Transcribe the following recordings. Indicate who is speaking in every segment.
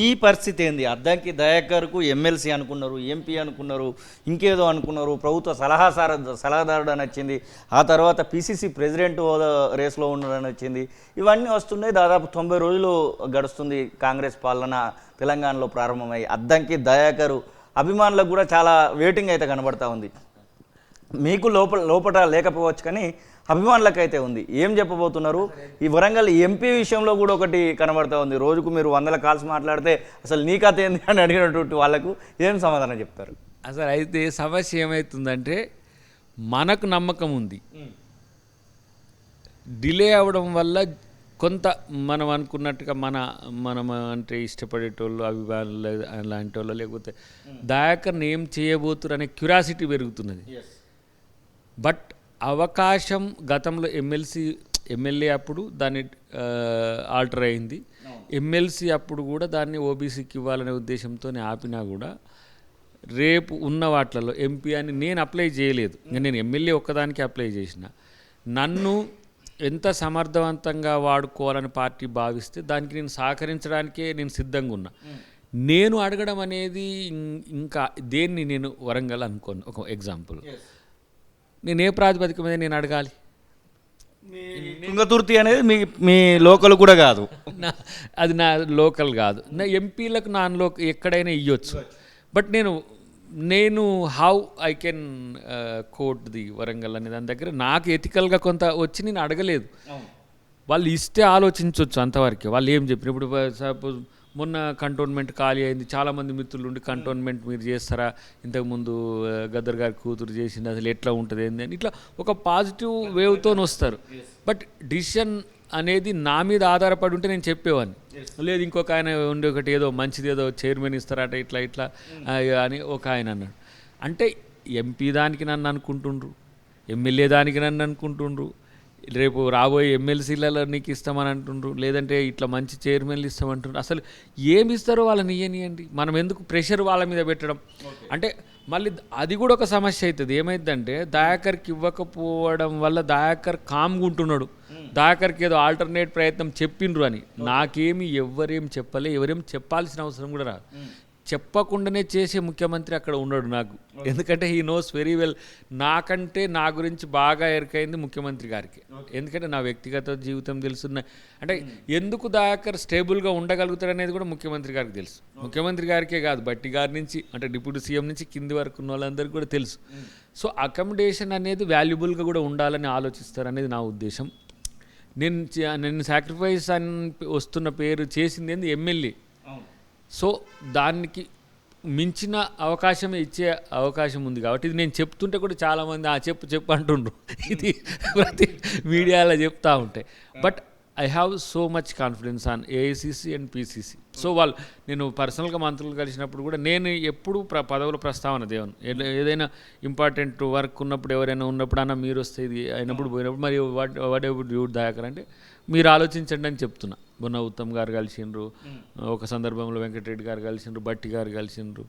Speaker 1: మీ పరిస్థితి ఏంది? అద్దంకి దయాకర్కు ఎమ్మెల్సీ అనుకున్నారు, ఎంపీ అనుకున్నారు, ఇంకేదో అనుకున్నారు, ప్రభుత్వ సలహాదారుడు అని వచ్చింది, ఆ తర్వాత పిసిసి ప్రెసిడెంట్ రేస్లో ఉండడని వచ్చింది. ఇవన్నీ వస్తున్నాయి. దాదాపు 90 రోజులు గడుస్తుంది కాంగ్రెస్ పాలన తెలంగాణలో ప్రారంభమై. అద్దంకి దయాకరు అభిమానులకు కూడా చాలా వెయిటింగ్ అయితే కనబడతా ఉంది. మీకు లోపల లేకపోవచ్చు కానీ అభిమానులకైతే ఉంది. ఏం చెప్పబోతున్నారు? ఈ వరంగల్ ఎంపీ విషయంలో కూడా ఒకటి కనబడతా ఉంది. రోజుకు మీరు 100 కాల్స్ మాట్లాడితే అసలు నీ కథ ఏంది అని అడిగినటువంటి వాళ్ళకు ఏం సమాధానం చెప్తారు?
Speaker 2: అసలు అయితే సమస్య ఏమవుతుందంటే, మనకు నమ్మకం ఉంది, డిలే అవ్వడం వల్ల కొంత మనం అనుకున్నట్టుగా మనం అంటే ఇష్టపడేటోళ్ళు, అభిమానులు అలాంటి వాళ్ళు, లేకపోతే దయాకర్ని ఏం చేయబోతురు అనే క్యూరియాసిటీ పెరుగుతున్నది. బట్ అవకాశం గతంలో ఎమ్మెల్యే అప్పుడు దాన్ని ఆల్టర్ అయింది. ఎమ్మెల్సీ అప్పుడు కూడా దాన్ని ఓబీసీకి ఇవ్వాలనే ఉద్దేశంతో ఆపినా కూడా రేపు ఉన్న వాటిలలో ఎంపీ అని నేను అప్లై చేయలేదు. ఇంకా నేను ఎమ్మెల్యే ఒక్కదానికి అప్లై చేసిన. నన్ను ఎంత సమర్థవంతంగా వాడుకోవాలని పార్టీ భావిస్తే దానికి నేను సహకరించడానికే నేను సిద్ధంగా ఉన్నా. నేను అడగడం అనేది ఇంకా దేన్ని నేను వరంగల్ అనుకోను. ఒక ఎగ్జాంపుల్, నేను ఏ ప్రాతిపదిక మీద నేను అడగాలి?
Speaker 1: తుంగతుర్తి అనేది మీ లోకల్ కూడా కాదు,
Speaker 2: అది నా లోకల్ కాదు. నా ఎంపీలకు ఎక్కడైనా ఇవ్వచ్చు. బట్ నేను how I can coat the Warangal అనే దాని దగ్గర నాకు ఎథికల్గా కొంత వచ్చి నేను అడగలేదు. వాళ్ళు ఇస్తే ఆలోచించవచ్చు అంతవరకే. వాళ్ళు ఏం చెప్పిన, ఇప్పుడు సపోజ్ మొన్న కంటోన్మెంట్ ఖాళీ అయింది, చాలామంది మిత్రులు ఉండి కంటోన్మెంట్ మీరు చేస్తారా, ఇంతకుముందు గద్దర్ గారి కూతురు చేసింది, అసలు ఎట్లా ఉంటుంది ఏంది అని ఇట్లా ఒక పాజిటివ్ వేవ్తో వస్తారు. బట్ డిసిషన్ అనేది నా మీద ఆధారపడి ఉంటే నేను చెప్పేవాడిని. లేదు ఇంకొక ఆయన ఉండి ఒకటి ఏదో మంచిది ఏదో చైర్మన్ ఇస్తారట ఇట్లా అని ఒక ఆయన అన్నాడు. అంటే ఎంపీ దానికి నన్ను అనుకుంటుండ్రు, ఎమ్మెల్యే దానికి నన్ను అనుకుంటుండ్రు, రేపు రాబోయే ఎమ్మెల్సీలలో నీకు ఇస్తామని అంటుండ్రు, లేదంటే ఇట్లా మంచి చైర్మన్లు ఇస్తామంటుండ్రు. అసలు ఏమి ఇస్తారో వాళ్ళని ఇయ్యనియండి, మనం ఎందుకు ప్రెషర్ వాళ్ళ మీద పెట్టడం? అంటే మళ్ళీ అది కూడా ఒక సమస్య అవుతుంది. ఏమైందంటే దయాకర్కి ఇవ్వకపోవడం వల్ల దయాకర్ కామ్గా ఉంటున్నాడు, దయాకర్కి ఏదో ఆల్టర్నేట్ ప్రయత్నం చెప్పిండ్రు అని. నాకేమి ఎవరేం చెప్పలే, ఎవరేం చెప్పాల్సిన అవసరం కూడా రాదు. చెప్పకుండానే చేసే ముఖ్యమంత్రి అక్కడ ఉన్నాడు నాకు. ఎందుకంటే హీ నోస్ వెరీ వెల్. నాకంటే నా గురించి బాగా ఎరకైంది ముఖ్యమంత్రి గారికి. ఎందుకంటే నా వ్యక్తిగత జీవితం తెలుసున్న, అంటే ఎందుకు దయాకర్ స్టేబుల్గా ఉండగలుగుతాడు అనేది కూడా ముఖ్యమంత్రి గారికి తెలుసు. ముఖ్యమంత్రి గారికే కాదు, బట్టి గారి నుంచి అంటే డిప్యూటీ సీఎం నుంచి కింది వరకు ఉన్న వాళ్ళందరికీ కూడా తెలుసు. సో అకామిడేషన్ అనేది వాల్యుబుల్గా కూడా ఉండాలని ఆలోచిస్తారు అనేది నా ఉద్దేశం. నేను సాక్రిఫైస్ అని వస్తున్న పేరు చేసింది ఏంది ఎమ్మెల్యే. సో దానికి మించిన అవకాశమే ఇచ్చే అవకాశం ఉంది కాబట్టి ఇది నేను చెప్తుంటే కూడా చాలామంది చెప్పు అంటుండ్రు, ఇది ప్రతి మీడియాలో చెప్తూ ఉంటాయి. But I have so much confidence on AICC and PCC. So నేను పర్సనల్గా మంత్రులు కలిసినప్పుడు కూడా నేను ఎప్పుడు పదవుల ప్రస్తావన దేవను. ఏదైనా ఇంపార్టెంట్ వర్క్ ఉన్నప్పుడు ఎవరైనా ఉన్నప్పుడు అన్న మీరు వస్తే ఇది అయినప్పుడు పోయినప్పుడు మరి వాట్ ఎవర్ యూ దయాకర్ అంటే మీరు ఆలోచించండి అని చెప్తున్నా. మొన్న ఉత్తమ్ గారు కలిసిండ్రు, ఒక సందర్భంలో వెంకటరెడ్డి గారు కలిసిండ్రు, బట్టి గారు కలిసిండ్రు,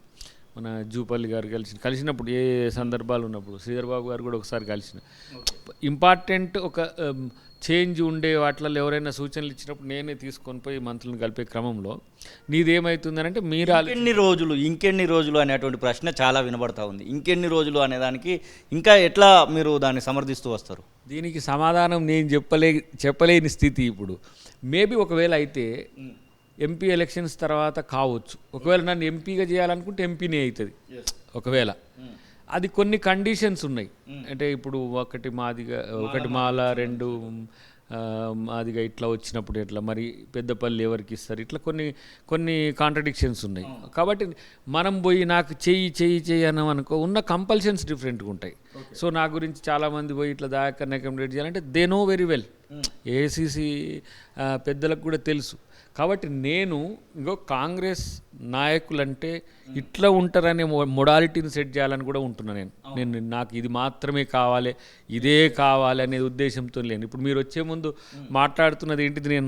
Speaker 2: మన జూపల్లి గారు కలిసినప్పుడు ఏ సందర్భాలు ఉన్నప్పుడు శ్రీధర్ బాబు గారు కూడా ఒకసారి కలిసిన. ఇంపార్టెంట్ ఒక చేంజ్ ఉండే వాటిల్లో ఎవరైనా సూచనలు ఇచ్చినప్పుడు నేనే తీసుకొని పోయి మంత్రులను కలిపే క్రమంలో నీదేమవుతుందని అంటే మీరు
Speaker 1: ఇంకెన్ని రోజులు అనేటువంటి ప్రశ్న చాలా వినబడతా ఉంది. ఇంకెన్ని రోజులు అనేదానికి ఇంకా ఎట్లా మీరు దాన్ని సమర్థిస్తూ వస్తారు?
Speaker 2: దీనికి సమాధానం నేను చెప్పలేని స్థితి ఇప్పుడు. మేబీ ఒకవేళ అయితే ఎంపీ ఎలక్షన్స్ తర్వాత కావచ్చు. ఒకవేళ నన్ను ఎంపీగా చేయాలనుకుంటే ఎంపీనే అవుతుంది. ఒకవేళ అది కొన్ని కండిషన్స్ ఉన్నాయి. అంటే ఇప్పుడు ఒకటి మాల 2 మాదిగా ఇట్లా వచ్చినప్పుడు ఎట్లా, మరి పెద్దపల్లి ఎవరికి ఇస్తారు, ఇట్లా కొన్ని కాంట్రడిక్షన్స్ ఉన్నాయి. కాబట్టి మనం పోయి నాకు చెయ్యి అని అనుకో, ఉన్న కంపల్షన్స్ డిఫరెంట్గా ఉంటాయి. సో నా గురించి చాలామంది పోయి ఇట్లా దయాకర్ని అకామిడేట్ చేయాలంటే they know very well, AICC పెద్దలకు కూడా తెలుసు. కాబట్టి నేను కాంగ్రెస్ నాయకులంటే ఇట్లా ఉంటారనే మొడాలిటీని సెట్ చేయాలని కూడా ఉంటున్నాను. నేను నాకు ఇది మాత్రమే కావాలి, ఇదే కావాలి అనే ఉద్దేశంతో లేను. ఇప్పుడు మీరు వచ్చే ముందు మాట్లాడుతున్నది ఏంటిది,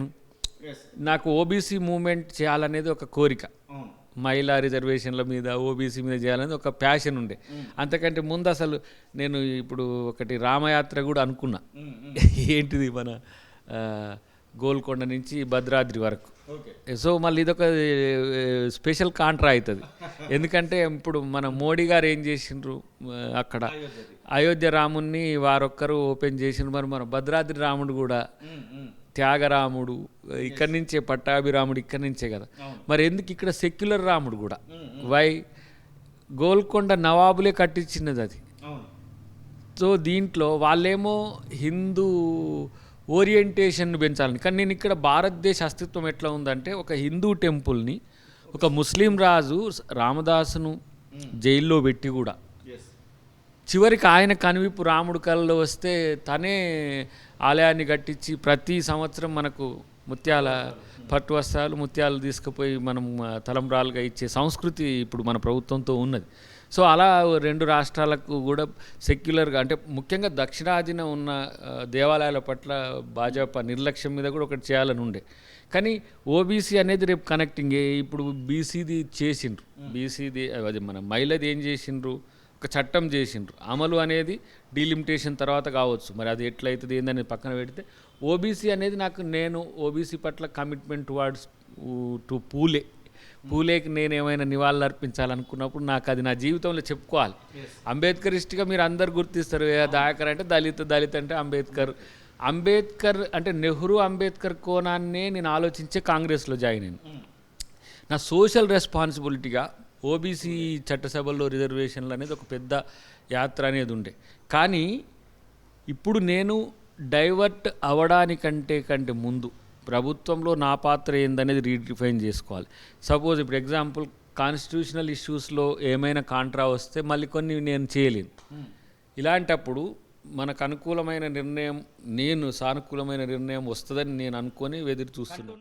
Speaker 2: నాకు ఓబీసీ మూవ్మెంట్ చేయాలనేది ఒక కోరిక. మహిళా రిజర్వేషన్ల మీద, ఓబీసీ మీద చేయాలనేది ఒక ప్యాషన్ ఉండే. అంతకంటే ముందు అసలు నేను ఇప్పుడు ఒకటి రామయాత్ర కూడా అనుకున్నా. ఏంటిది మన గోల్కొండ నుంచి భద్రాద్రి వరకు. సో మళ్ళీ ఇదొక స్పెషల్ కాంట్రా అవుతుంది. ఎందుకంటే ఇప్పుడు మన మోడీ గారు ఏం చేసిండ్రు అక్కడ అయోధ్య రాముణ్ణి వారొక్కరు ఓపెన్ చేసిండ్రు. మరి మన భద్రాద్రి రాముడు కూడా త్యాగరాముడు ఇక్కడి నుంచే, పట్టాభిరాముడు ఇక్కడి నుంచే కదా. మరి ఎందుకు ఇక్కడ సెక్యులర్ రాముడు కూడా? వై? గోల్కొండ నవాబులే కట్టించినది అది. సో దీంట్లో వాళ్ళేమో హిందూ ఓరియంటేషన్ పెంచాలని, కానీ నేను ఇక్కడ భారతదేశ అస్తిత్వం ఎట్లా ఉందంటే, ఒక హిందూ టెంపుల్ని ఒక ముస్లిం రాజు రామదాసును జైల్లో పెట్టి కూడా చివరికి ఆయన కనువిప్పు రాముడు కళ్ళలో వస్తే తనే ఆలయాన్ని కట్టించి ప్రతి సంవత్సరం మనకు ముత్యాల పట్టు వస్త్రాలు, ముత్యాలు తీసుకుపోయి మనం తలంబ్రాలుగా ఇచ్చే సంస్కృతి ఇప్పుడు మన ప్రభుత్వంతో ఉన్నది. సో అలా రెండు రాష్ట్రాలకు కూడా సెక్యులర్గా, అంటే ముఖ్యంగా దక్షిణాదిన ఉన్న దేవాలయాల పట్ల భాజపా నిర్లక్ష్యం మీద కూడా ఒకటి చేయాలని ఉండే. కానీ ఓబీసీ అనేది రేపు కనెక్టింగ్. ఇప్పుడు బీసీది చేసిండ్రు, బీసీది అది మన మహిళది ఏం చేసిండ్రు, ఒక చట్టం చేసిండ్రు. అమలు అనేది డీలిమిటేషన్ తర్వాత కావచ్చు, మరి అది ఎట్లయితుంది ఏందని పక్కన పెడితే ఓబీసీ అనేది నేను ఓబీసీ పట్ల కమిట్మెంట్ టువార్డ్స్ టు పూలేకి నేను ఏమైనా నివాళులు అర్పించాలనుకున్నప్పుడు నాకు అది నా జీవితంలో చెప్పుకోవాలి. అంబేద్కరిస్ట్గా మీరు అందరు గుర్తిస్తారు, దయాకర్ అంటే దళిత్ అంటే అంబేద్కర్ అంటే నెహ్రూ అంబేద్కర్ కోణాన్నే నేను ఆలోచించే కాంగ్రెస్లో జాయిన్ అయ్యాను. నా సోషల్ రెస్పాన్సిబిలిటీగా ఓబీసీ చట్టసభల్లో రిజర్వేషన్లు అనేది ఒక పెద్ద యాత్ర అనేది ఉండే. కానీ ఇప్పుడు నేను డైవర్ట్ అవ్వడానికంటే ముందు ప్రభుత్వంలో నా పాత్ర ఏందనేది రీడిఫైన్ చేసుకోవాలి. సపోజ్ ఇప్పుడు ఎగ్జాంపుల్ కాన్స్టిట్యూషనల్ ఇష్యూస్లో ఏమైనా కాంట్రా వస్తే మళ్ళీ కొన్ని నేను చేయలేను. ఇలాంటప్పుడు మనకు అనుకూలమైన నిర్ణయం, సానుకూలమైన నిర్ణయం వస్తుందని నేను అనుకొని ఎదురు చూస్తున్నాను.